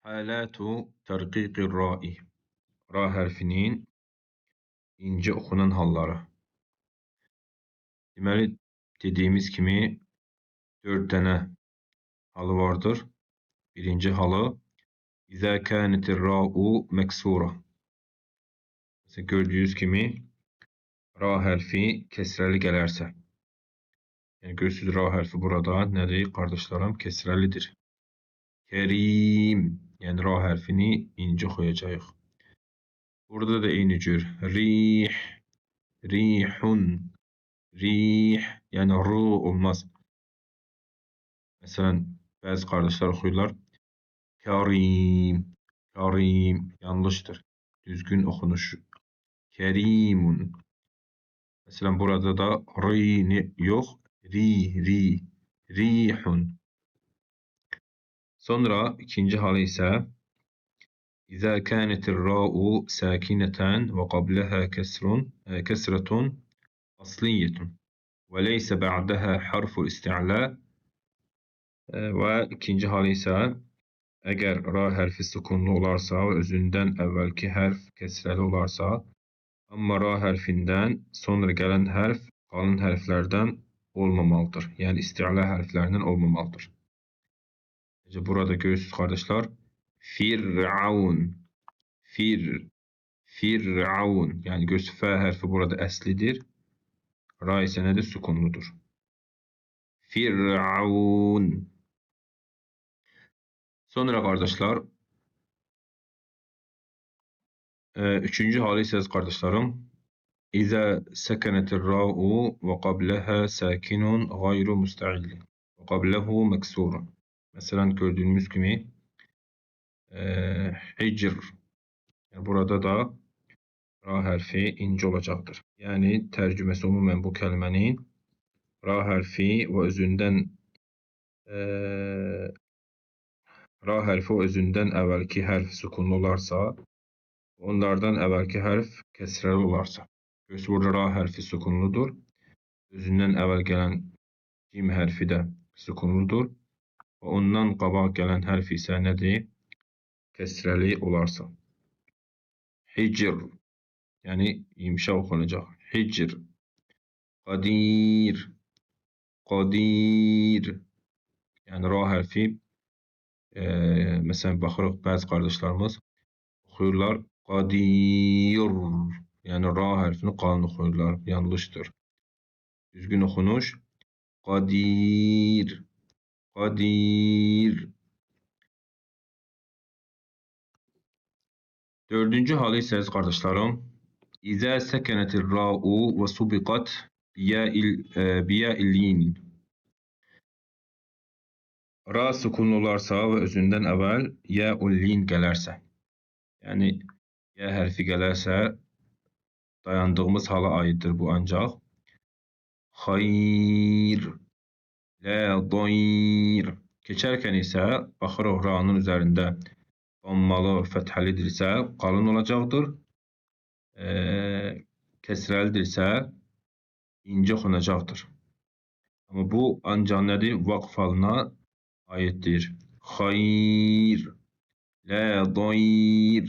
Halatu terkikir ra'i. Ra harfinin ince okunan halları. Deməli, dediyimiz kimi 4 dənə halı vardır. Birinci halı İzə kânetir ra'u məksura. Mesela gördüyünüz kimi ra hərfi kəsrəli gələrsə. Yəni görürsünüz ra hərfi burada nədir qardaşlarım? Kəsrəlidir. Kerim, yəni ra hərfini ince koyacağıq. Burada da eyni cür. Rih, rihun, rih, yəni ru olmaz. Məsələn, bəzi qardaşlar oxuyurlar. Karim, karim, yanlışdır. Düzgün oxunuş. Kerimun. Məsələn, burada da ri yox, ri, rihun. Sonra ikinci halı isə İzə kânetir ra'u sâkineten ve qablaha kesretun asliyetun ve leyse ba'daha harful isti'la. Və ikinci halı isə əgər ra hərfi sükunlu olarsa və özündən əvvəlki hərf kəsrəli olarsa, amma ra hərfindən sonra gələn hərf qalın hərflərdən olmamalıdır. Yəni isti'la hərflərindən olmamalıdır. Burada görürsünüz kardeşler. Fir'aun. Fir'aun. Yani görürsünüz f harfi burada əslidir. Ra ise nedir? Sükunludur. Fir'aun. Sonra kardeşler üçüncü halı ise kardeşlerim İzə səkenetir ra'u ve qablaha sakinun gayru musta'illi ve qablahu meksurun. Mesela gördüğümüz gibi hicr. Yani burada da ra hərfi ince olacaktır. Yani tərcüməsi umumən bu kelimenin ra hərfi ve özündən əvvəlki hərf sükunlu olarsa, onlardan əvvəlki hərf kəsrəli olarsa. Görürsünüz burada ra hərfi sükunludur. Özündən əvvəl gələn cim hərfi də sükunludur. Və ondan qabaq gələn hərf isə nədir? Kəsrəli olarsa. Hicr. Yəni yumşaq oxunacaq. Hicr. Qadir. Qadir. Yəni ra hərfi məsələn baxırıq bəzi qardaşlarımız oxuyurlar qadir. Yəni ra hərfini qalın oxuyurlar. Yanlışdır. Düzgün oxunuş qadir. Qadir. Dördüncü halı ise kardeşlerim İzə səkenetir ra'u ve subiqat biya'il-lin. Ra sükunlu olarsa ve özündən əvvəl ya'ul-lin gələrsə. Yəni ya hərfi gələrsə dayandığımız hala aiddir bu ancaq. Xayr, la dayr. Keçərkən isə baxırıq ra'nın üzərində dammalı, fəthəlidirsə qalın olacaqdır. Kəsrəlidirsə ince oxunacaqdır. Amma bu ancaq nədir? Vaqf halına aiddir. Xayr, la dayr.